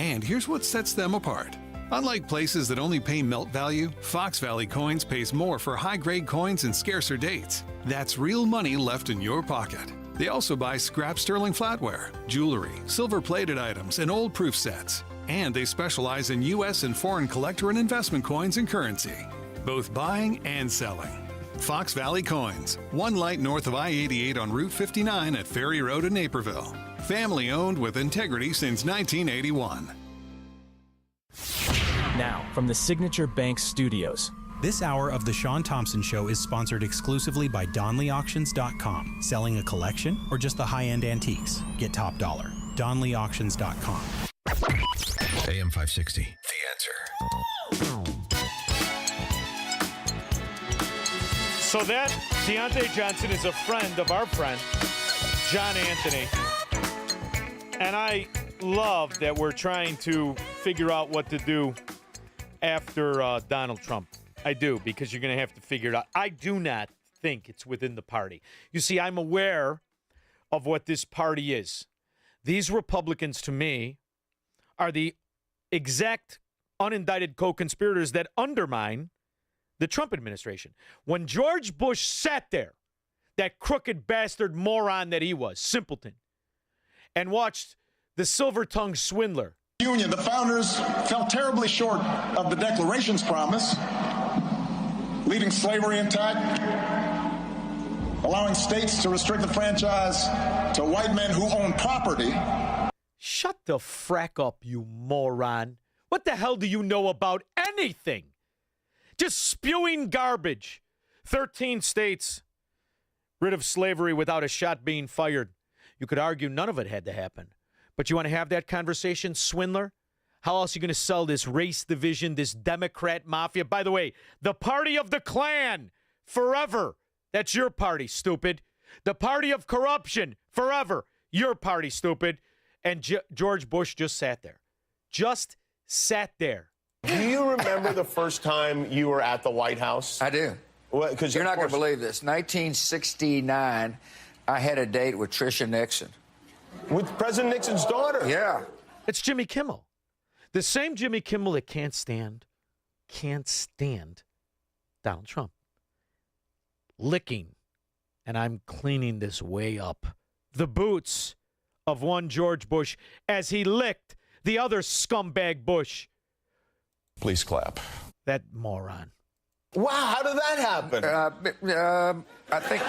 And here's what sets them apart. Unlike places that only pay melt value, Fox Valley Coins pays more for high-grade coins and scarcer dates. That's real money left in your pocket. They also buy scrap sterling flatware, jewelry, silver-plated items, and old proof sets. And they specialize in U.S. and foreign collector and investment coins and currency, both buying and selling. Fox Valley Coins, one light north of I-88 on Route 59 at Ferry Road in Naperville. Family-owned with integrity since 1981. Now, from the Signature Bank Studios. This hour of The Shaun Thompson Show is sponsored exclusively by DonleyAuctions.com. Selling a collection or just the high-end antiques? Get top dollar. DonleyAuctions.com. AM 560, The Answer. So that Deontay Johnson is a friend of our friend, John Anthony. And I love that we're trying to figure out what to do after Donald Trump. I do, because you're going to have to figure it out. I do not think it's within the party. You see, I'm aware of what this party is. These Republicans, to me, are the exact unindicted co-conspirators that undermine the Trump administration. When George Bush sat there, that crooked bastard moron that he was, simpleton, and watched the silver-tongued swindler. Union, the founders fell terribly short of the Declaration's promise, leaving slavery intact, allowing states to restrict the franchise to white men who own property. Shut the frack up, you moron. What the hell do you know about anything? Just spewing garbage. 13 states rid of slavery without a shot being fired. You could argue none of it had to happen. But you want to have that conversation, swindler? How else are you going to sell this race division, this Democrat mafia? By the way, the party of the Klan, forever. That's your party, stupid. The party of corruption, forever. Your party, stupid. And George Bush just sat there. Just sat there. Do you remember the first time you were at the White House? I do. Well, you're not going to believe this. 1969, I had a date with Tricia Nixon. With President Nixon's daughter? Yeah. It's Jimmy Kimmel. The same Jimmy Kimmel that can't stand Donald Trump. Licking, and I'm cleaning this way up, the boots of one George Bush as he licked the other scumbag Bush. Please clap. That moron. Wow, how did that happen? I think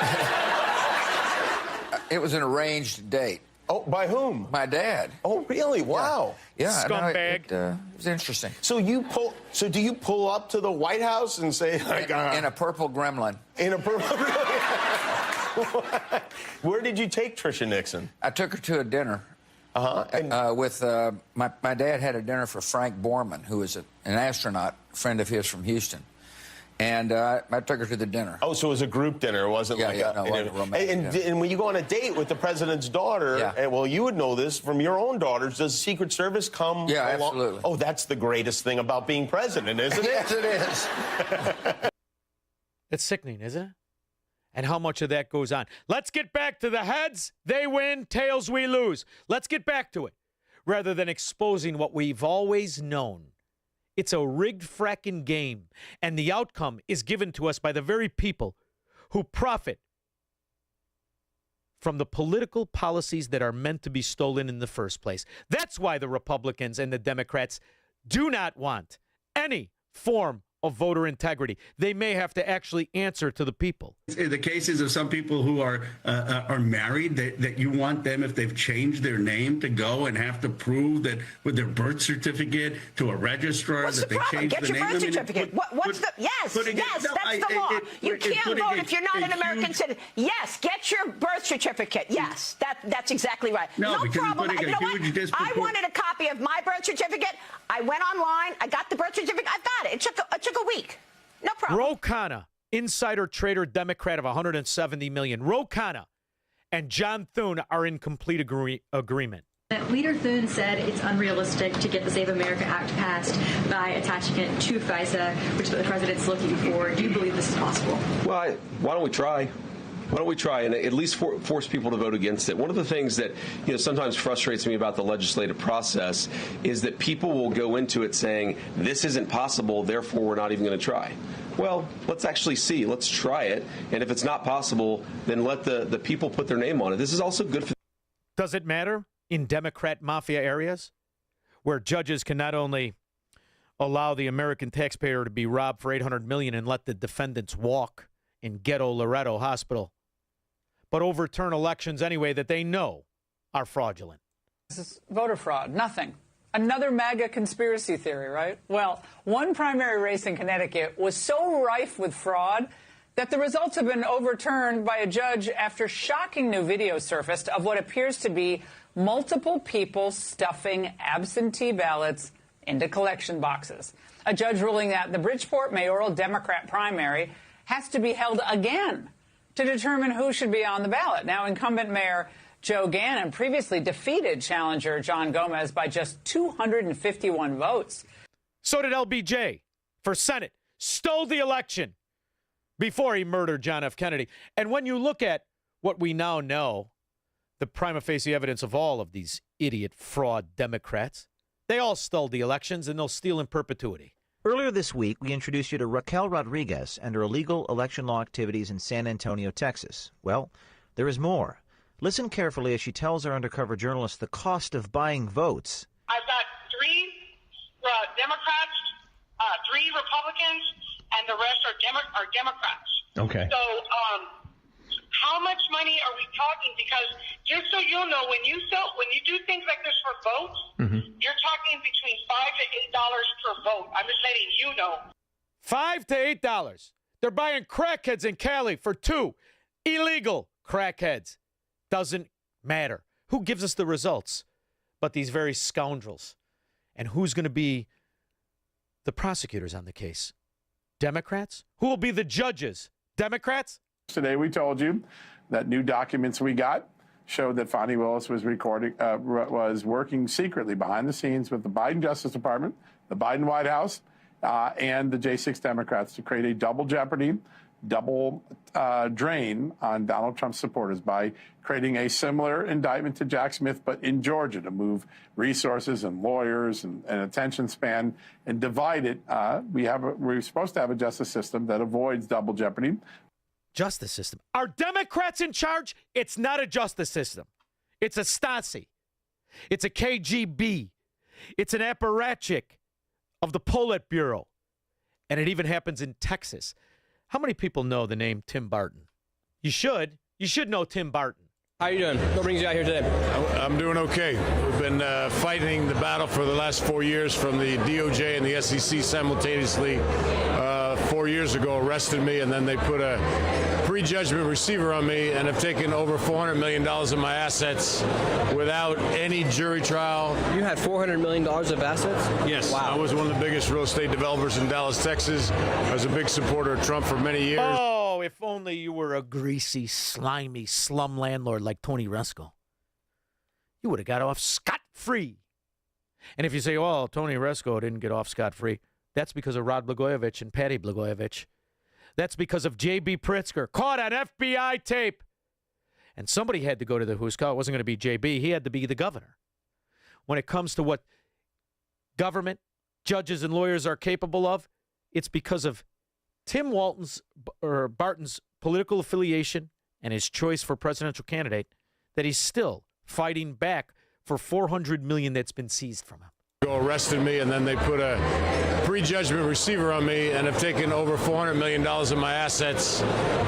it was an arranged date. Oh, by whom? My dad. Oh, really? Wow. Yeah. Scumbag. It was interesting. So do you pull up to the White House and say, in a purple gremlin? In a purple gremlin? Where did you take Tricia Nixon? I took her to a dinner. With my dad had a dinner for Frank Borman, who was an astronaut, friend of his from Houston. And I took her to the dinner. Oh, so it was a group dinner. It wasn't and when you go on a date with the president's daughter, and well, you would know this from your own daughters, does the Secret Service come along? Absolutely. Oh, that's the greatest thing about being president, isn't it? Yes, it is. It's sickening, isn't it? And how much of that goes on. Let's get back to the heads. They win, tails we lose. Let's get back to it. Rather than exposing what we've always known. It's a rigged fracking game, and the outcome is given to us by the very people who profit from the political policies that are meant to be stolen in the first place. That's why the Republicans and the Democrats do not want any form of voter integrity. They may have to actually answer to the people. In the cases of some people who are married, that you want them, if they've changed their name, to go and have to prove that with their birth certificate to a registrar that they changed the name. Get your birth certificate. Yes, that's the law. You can't vote if you're not an American citizen. Yes, get your birth certificate. Yes, that's exactly right. No problem. You know what? I wanted a copy of my birth certificate. I went online. I got the birth certificate. I've got it. It took a week. No problem. Ro Khanna, insider trader Democrat of 170 million. Ro Khanna and John Thune are in complete agreement. Leader Thune said it's unrealistic to get the Save America Act passed by attaching it to FISA, which the president's looking for. Do you believe this is possible? Well, why don't we try? Why don't we try and at least force people to vote against it? One of the things that sometimes frustrates me about the legislative process is that people will go into it saying, this isn't possible, therefore we're not even going to try. Well, let's actually see. Let's try it. And if it's not possible, then let the people put their name on it. This is also good for. Does it matter in Democrat mafia areas where judges can not only allow the American taxpayer to be robbed for $800 million and let the defendants walk in ghetto Loretto Hospital, but overturn elections anyway that they know are fraudulent? This is voter fraud. Nothing. Another MAGA conspiracy theory, right? Well, one primary race in Connecticut was so rife with fraud that the results have been overturned by a judge after shocking new video surfaced of what appears to be multiple people stuffing absentee ballots into collection boxes. A judge ruling that the Bridgeport mayoral Democrat primary has to be held again to determine who should be on the ballot. Now, incumbent Mayor Joe Gannon previously defeated challenger John Gomez by just 251 votes. So did LBJ for Senate. Stole the election before he murdered John F. Kennedy. And when you look at what we now know, the prima facie evidence of all of these idiot fraud Democrats, they all stole the elections and they'll steal in perpetuity. Earlier this week, we introduced you to Raquel Rodriguez and her illegal election law activities in San Antonio, Texas. Well, there is more. Listen carefully as she tells our undercover journalist the cost of buying votes. I've got 3 Democrats, 3 Republicans, and the rest are Democrats. Okay. So how much money are we talking? Because just so you'll know, when you do things like this for votes, you're talking between $5 to $8 per vote. I'm just letting you know. $5 to $8. They're buying crackheads in Cali for 2 illegal crackheads. Doesn't matter. Who gives us the results but these very scoundrels? And who's going to be the prosecutors on the case? Democrats? Who will be the judges? Democrats? Today we told you that new documents we got showed that Fani Willis was working secretly behind the scenes with the Biden Justice Department, the Biden White House, and the J6 Democrats to create a double jeopardy, double drain on Donald Trump's supporters by creating a similar indictment to Jack Smith, but in Georgia, to move resources and lawyers and attention span and divide it. We're supposed to have a justice system that avoids double jeopardy. Justice system. Are Democrats in charge? It's not a justice system. It's a Stasi. It's a KGB. It's an apparatchik of the Politburo. And it even happens in Texas. How many people know the name Tim Barton? You should. You should know Tim Barton. How you doing? What brings you out here today? I'm doing okay. We've been fighting the battle for the last 4 years from the DOJ and the SEC simultaneously. 4 years ago arrested me, and then they put a prejudgment receiver on me and have taken over $400 million of my assets without any jury trial. You had $400 million of assets? Yes. Wow. I was one of the biggest real estate developers in Dallas, Texas. I was a big supporter of Trump for many years. Oh, if only you were a greasy, slimy slum landlord like Tony Resco. You would have got off scot-free. And if you say, oh, Tony Resco didn't get off scot-free, that's because of Rod Blagojevich and Patty Blagojevich. That's because of J.B. Pritzker, caught on FBI tape. And somebody had to go to the who's call. It wasn't going to be J.B. He had to be the governor. When it comes to what government, judges, and lawyers are capable of, it's because of Tim Barton's political affiliation and his choice for presidential candidate that he's still fighting back for $400 million that's been seized from him. Arrested me, and then they put a prejudgment receiver on me and have taken over $400 million of my assets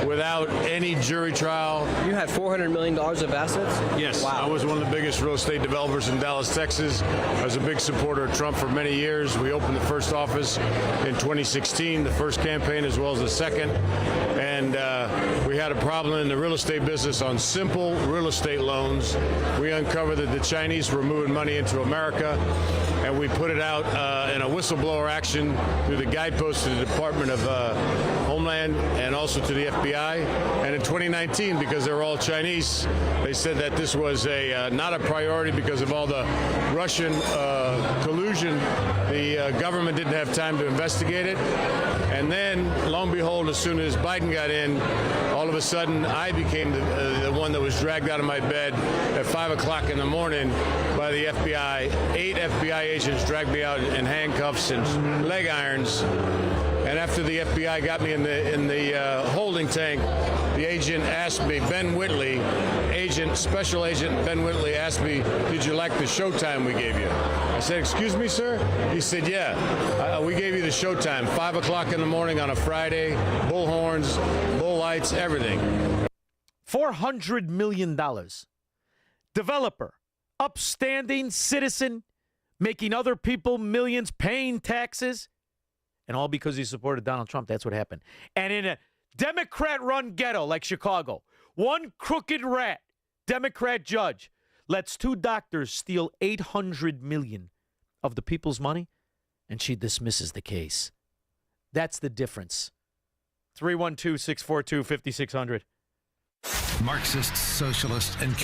without any jury trial. You had $400 million of assets? Yes. Wow. I was one of the biggest real estate developers in Dallas, Texas. I was a big supporter of Trump for many years. We opened the first office in 2016, the first campaign as well as the second. And we had a problem in the real estate business on simple real estate loans. We uncovered that the Chinese were moving money into America, and we put it out in a whistleblower action through the guideposts to the Department of Homeland and also to the FBI. And in 2019, because they were all Chinese, they said that this was not a priority because of all the Russian collusion. The government didn't have time to investigate it. And then, lo and behold, as soon as Biden got in, all of a sudden I became the one that was dragged out of my bed at 5 o'clock in the morning by the FBI. 8 FBI agents dragged me out in handcuffs and leg irons. And after the FBI got me in the holding tank, the agent asked me, Special Agent Ben Whitley asked me, did you like the showtime we gave you? I said, excuse me, sir? He said, yeah, we gave you the showtime, 5 o'clock in the morning on a Friday, bullhorns, bull lights, everything. $400 million. Developer, upstanding citizen, making other people millions, paying taxes, and all because he supported Donald Trump. That's what happened. And in a Democrat-run ghetto like Chicago, one crooked rat, Democrat judge, lets 2 doctors steal $800 million of the people's money, and she dismisses the case. That's the difference. 312-642-5600. Marxist, socialist, and